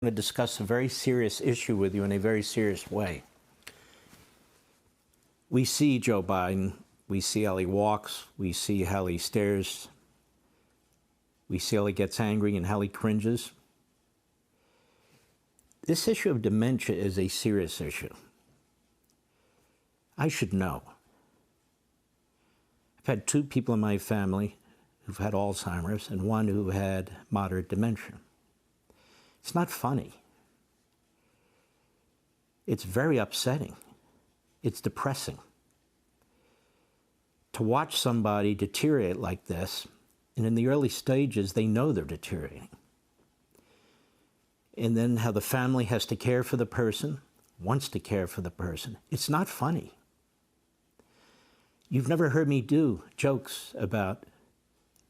I'm going to discuss a very serious issue with you in a very serious way. We see Joe Biden, we see how he walks, we see how he stares, we see how he gets angry and how he cringes. This issue of dementia is a serious issue. I should know. I've had 2 people in my family who've had Alzheimer's and 1 who had moderate dementia. It's not funny. It's very upsetting. It's depressing. To watch somebody deteriorate like this, and in the early stages, they know they're deteriorating. And then how the family has to care for the person, wants to care for the person. It's not funny. You've never heard me do jokes about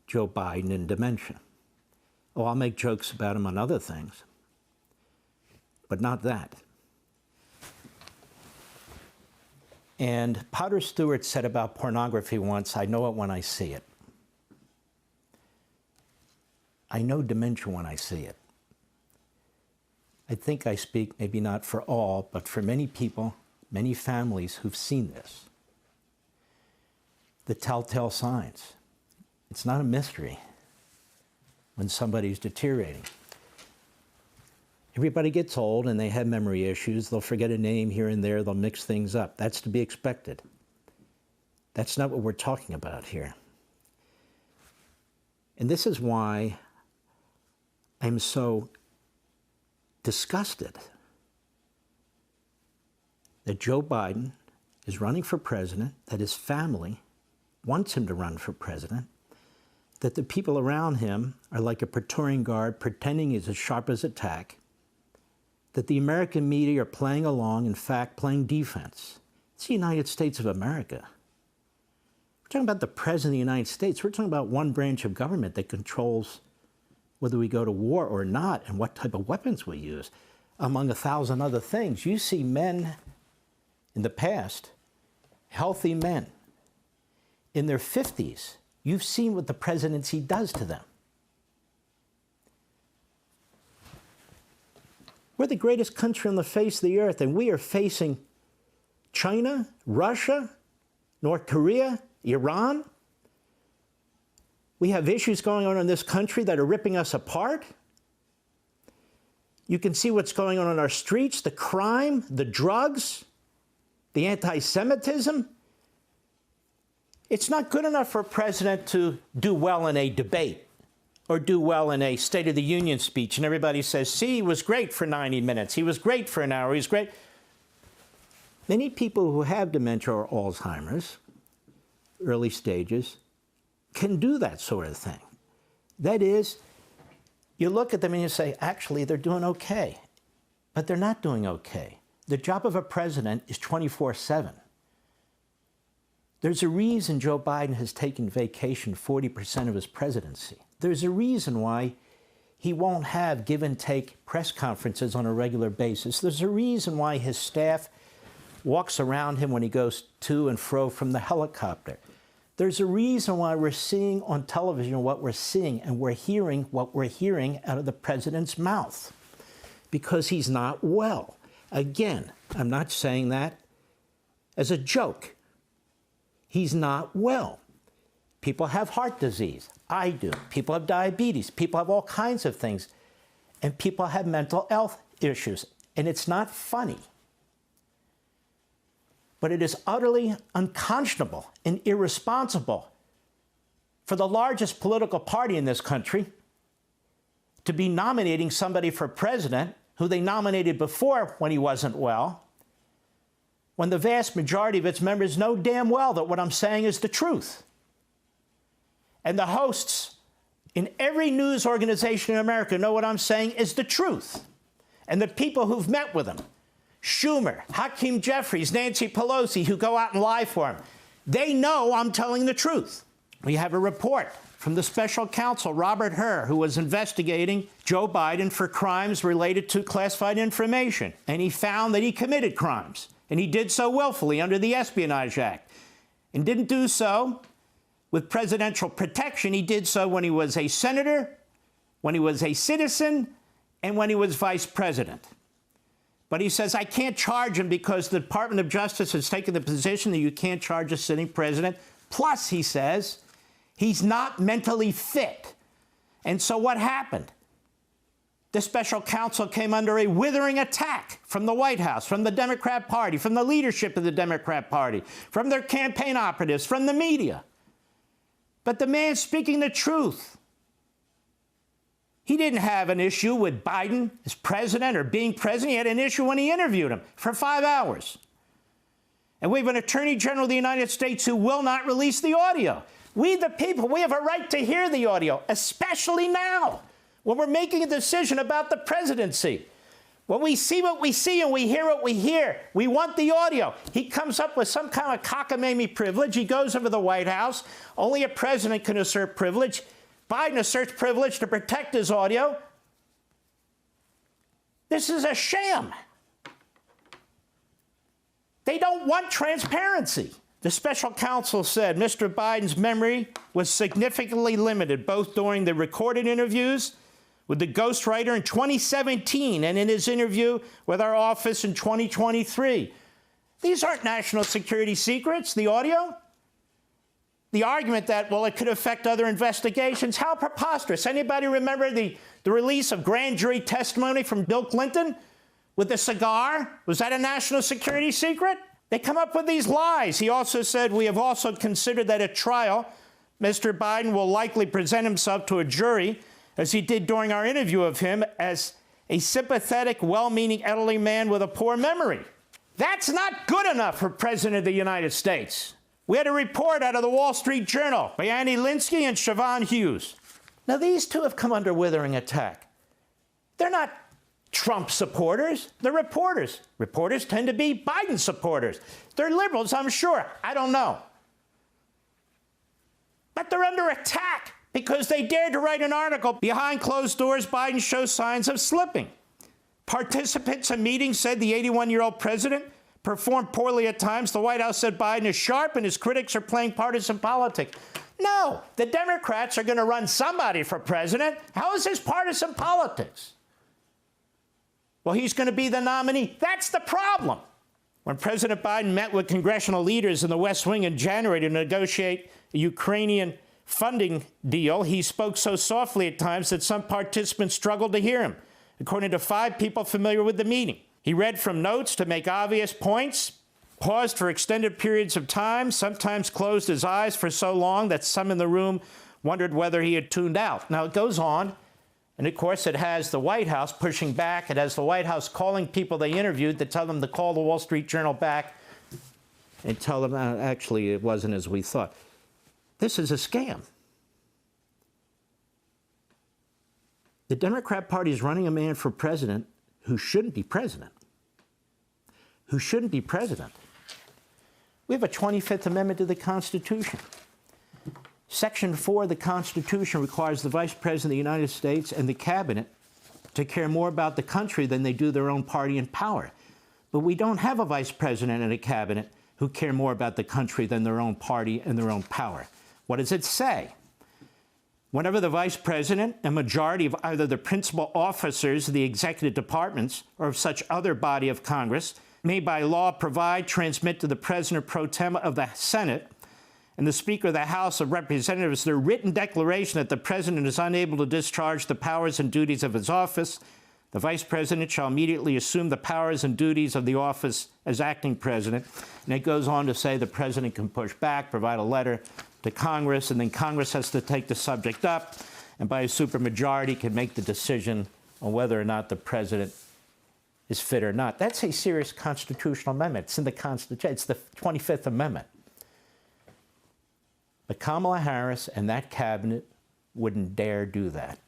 Joe Biden and dementia. Oh, I'll make jokes about him on other things, but not that. And Potter Stewart said about pornography once, I know it when I see it. I know dementia when I see it. I think I speak maybe not for all, but for many people, many families who've seen this. The telltale signs. It's not a mystery when somebody's deteriorating. Everybody gets old and they have memory issues. They'll forget a name here and there. They'll mix things up. That's to be expected. That's not what we're talking about here. And this is why I'm so disgusted that Joe Biden is running for president, that his family wants him to run for president, that the people around him are like a Praetorian Guard pretending he's as sharp as a tack, that the American media are playing along, in fact, playing defense. It's the United States of America. We're talking about the President of the United States. We're talking about one branch of government that controls whether we go to war or not and what type of weapons we use, among 1,000 other things. You see men in the past, healthy men, in their 50s, you've seen what the presidency does to them. We're the greatest country on the face of the earth, and we are facing China, Russia, North Korea, Iran. We have issues going on in this country that are ripping us apart. You can see what's going on our streets, the crime, the drugs, the anti-Semitism. It's not good enough for a president to do well in a debate or do well in a State of the Union speech, and everybody says, see, he was great for 90 minutes, he was great for an hour, he was great. Many people who have dementia or Alzheimer's, early stages, can do that sort of thing. That is, you look at them and you say, actually, they're doing okay, but they're not doing okay. The job of a president is 24/7. There's a reason Joe Biden has taken vacation 40% of his presidency. There's a reason why he won't have give and take press conferences on a regular basis. There's a reason why his staff walks around him when he goes to and fro from the helicopter. There's a reason why we're seeing on television what we're seeing and we're hearing what we're hearing out of the president's mouth, because he's not well. Again, I'm not saying that as a joke. He's not well. People have heart disease. I do. People have diabetes. People have all kinds of things. And people have mental health issues. And it's not funny. But it is utterly unconscionable and irresponsible for the largest political party in this country to be nominating somebody for president who they nominated before when he wasn't well, when the vast majority of its members know damn well that what I'm saying is the truth. And the hosts in every news organization in America know what I'm saying is the truth. And the people who've met with him, Schumer, Hakeem Jeffries, Nancy Pelosi, who go out and lie for him, they know I'm telling the truth. We have a report from the special counsel, Robert Hur, who was investigating Joe Biden for crimes related to classified information. And he found that he committed crimes. And he did so willfully under the Espionage Act. And didn't do so with presidential protection. He did so when he was a senator, when he was a citizen, and when he was vice president. But he says, I can't charge him because the Department of Justice has taken the position that you can't charge a sitting president. Plus, he says, he's not mentally fit. And so what happened? The special counsel came under a withering attack from the White House, from the Democrat Party, from the leadership of the Democrat Party, from their campaign operatives, from the media. But the man speaking the truth, he didn't have an issue with Biden as president or being president. He had an issue when he interviewed him for 5 hours. And we have an Attorney General of the United States who will not release the audio. We, the people, we have a right to hear the audio, especially now, when we're making a decision about the presidency. When we see what we see and we hear what we hear, we want the audio. He comes up with some kind of cockamamie privilege. He goes over to the White House. Only a president can assert privilege. Biden asserts privilege to protect his audio. This is a sham. They don't want transparency. The special counsel said Mr. Biden's memory was significantly limited, both during the recorded interviews with the ghostwriter in 2017 and in his interview with our office in 2023. These aren't national security secrets, the audio. The argument that, well, it could affect other investigations, how preposterous. Anybody remember the release of grand jury testimony from Bill Clinton with the cigar? Was that a national security secret? They come up with these lies. He also said, we have also considered that at trial, Mr. Biden will likely present himself to a jury, as he did during our interview of him, as a sympathetic, well-meaning elderly man with a poor memory. That's not good enough for President of the United States. We had a report out of the Wall Street Journal by Annie Linsky and Siobhan Hughes. Now, these two have come under withering attack. They're not Trump supporters. They're reporters. Reporters tend to be Biden supporters. They're liberals, I'm sure. I don't know. But they're under attack because they dared to write an article, behind closed doors, Biden shows signs of slipping. Participants in meetings said the 81-year-old president performed poorly at times. The White House said Biden is sharp and his critics are playing partisan politics. No, the Democrats are going to run somebody for president. How is this partisan politics? Well, he's going to be the nominee. That's the problem. When President Biden met with congressional leaders in the West Wing in January to negotiate a Ukrainian funding deal, he spoke so softly at times that some participants struggled to hear him, according to 5 people familiar with the meeting. He read from notes to make obvious points, paused for extended periods of time, sometimes closed his eyes for so long that some in the room wondered whether he had tuned out. Now, it goes on, and of course, it has the White House pushing back. It has the White House calling people they interviewed to tell them to call the Wall Street Journal back and tell them, actually, it wasn't as we thought. This is a scam. The Democrat Party is running a man for president who shouldn't be president. Who shouldn't be president. We have a 25th Amendment to the Constitution. Section 4 of the Constitution requires the Vice President of the United States and the Cabinet to care more about the country than they do their own party and power. But we don't have a Vice President and a Cabinet who care more about the country than their own party and their own power. What does it say? Whenever the Vice President, a majority of either the principal officers of the executive departments or of such other body of Congress may by law provide, transmit to the President pro tem of the Senate and the Speaker of the House of Representatives their written declaration that the President is unable to discharge the powers and duties of his office, the Vice President shall immediately assume the powers and duties of the office as acting President. And it goes on to say the President can push back, provide a letter to Congress, and then Congress has to take the subject up, and by a supermajority can make the decision on whether or not the President is fit or not. That's a serious constitutional amendment. It's in the Constitution. It's the 25th Amendment. But Kamala Harris and that cabinet wouldn't dare do that.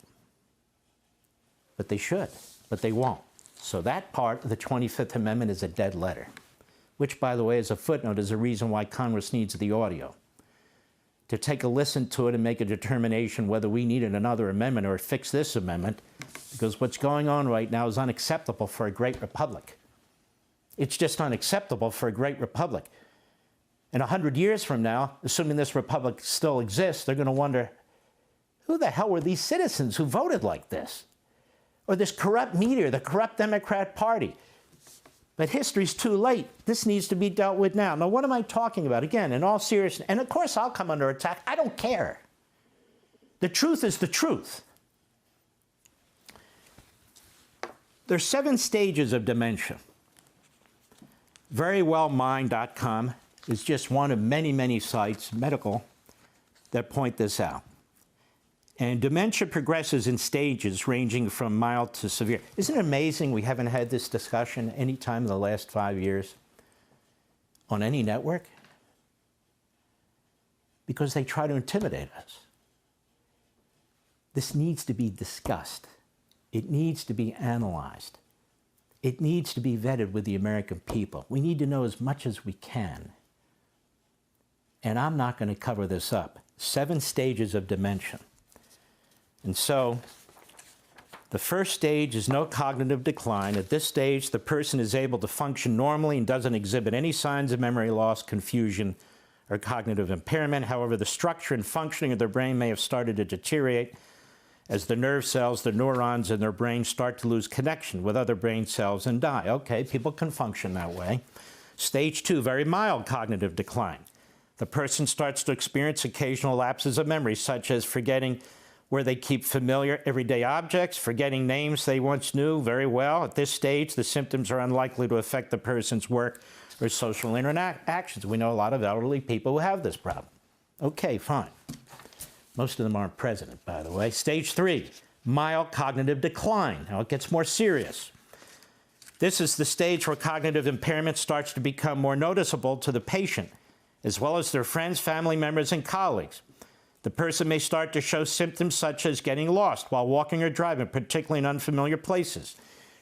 But they should, but they won't. So that part of the 25th Amendment is a dead letter, which, by the way, as a footnote, is a reason why Congress needs the audio, to take a listen to it and make a determination whether we needed another amendment or fix this amendment, because what's going on right now is unacceptable for a great republic. It's just unacceptable for a great republic. And 100 years from now, assuming this republic still exists, they're going to wonder, who the hell were these citizens who voted like this? or this corrupt media, the corrupt Democrat Party. But history's too late. This needs to be dealt with now. Now, what am I talking about? Again, in all seriousness, and of course I'll come under attack. I don't care. The truth is the truth. There's 7 stages of dementia. Verywellmind.com is just one of many, many sites, medical, that point this out. And dementia progresses in stages ranging from mild to severe. Isn't it amazing we haven't had this discussion any time in the last 5 years on any network? Because they try to intimidate us. This needs to be discussed. It needs to be analyzed. It needs to be vetted with the American people. We need to know as much as we can. And I'm not going to cover this up. 7 stages of dementia. And so, the first stage is no cognitive decline. At this stage, the person is able to function normally and doesn't exhibit any signs of memory loss, confusion, or cognitive impairment. However, the structure and functioning of their brain may have started to deteriorate as the nerve cells, the neurons in their brain start to lose connection with other brain cells and die. Okay, people can function that way. Stage 2, very mild cognitive decline. The person starts to experience occasional lapses of memory, such as forgetting where they keep familiar everyday objects, forgetting names they once knew very well. At this stage, the symptoms are unlikely to affect the person's work or social interactions. We know a lot of elderly people who have this problem. Okay, fine. Most of them aren't present, by the way. Stage 3, mild cognitive decline. Now it gets more serious. This is the stage where cognitive impairment starts to become more noticeable to the patient, as well as their friends, family members, and colleagues. The person may start to show symptoms such as getting lost while walking or driving, particularly in unfamiliar places,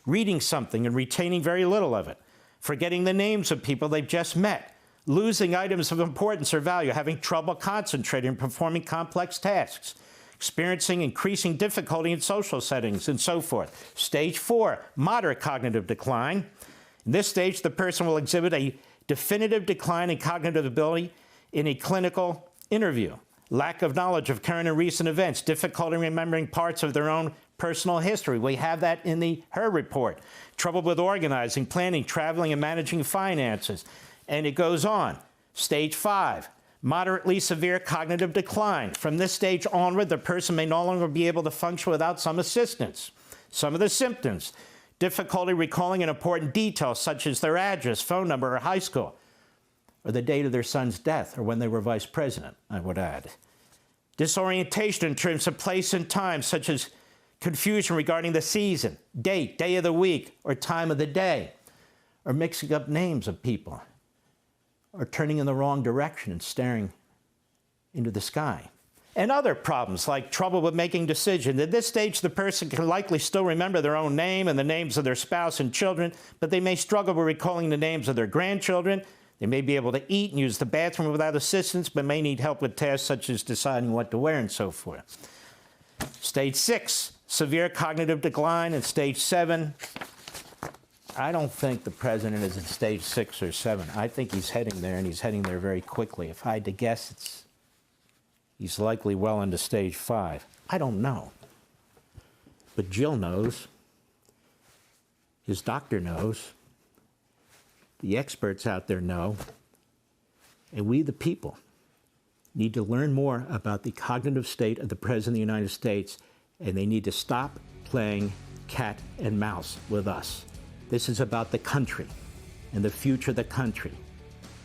reading something and retaining very little of it, forgetting the names of people they've just met, losing items of importance or value, having trouble concentrating and performing complex tasks, experiencing increasing difficulty in social settings, and so forth. Stage 4, moderate cognitive decline. In this stage, the person will exhibit a definitive decline in cognitive ability in a clinical interview. Lack of knowledge of current and recent events, difficulty remembering parts of their own personal history. We have that in the HER report. Trouble with organizing, planning, traveling, and managing finances. And it goes on. Stage 5, moderately severe cognitive decline. From this stage onward, the person may no longer be able to function without some assistance. Some of the symptoms: difficulty recalling an important detail, such as their address, phone number, or high school, or the date of their son's death, or when they were vice president, I would add. Disorientation in terms of place and time, such as confusion regarding the season, date, day of the week, or time of the day, or mixing up names of people, or turning in the wrong direction and staring into the sky. And other problems like trouble with making decisions. At this stage, the person can likely still remember their own name and the names of their spouse and children, but they may struggle with recalling the names of their grandchildren. They may be able to eat and use the bathroom without assistance, but may need help with tasks such as deciding what to wear and so forth. Stage 6, severe cognitive decline. And stage 7, I don't think the president is in stage 6 or 7. I think he's heading there, and he's heading there very quickly. If I had to guess, he's likely well into stage 5. I don't know. But Jill knows. His doctor knows. The experts out there know. And we, the people, need to learn more about the cognitive state of the President of the United States, and they need to stop playing cat and mouse with us. This is about the country and the future of the country.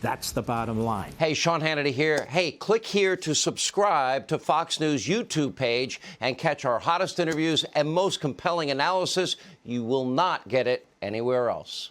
That's the bottom line. Hey, Sean Hannity here. Hey, click here to subscribe to Fox News YouTube page and catch our hottest interviews and most compelling analysis. You will not get it anywhere else.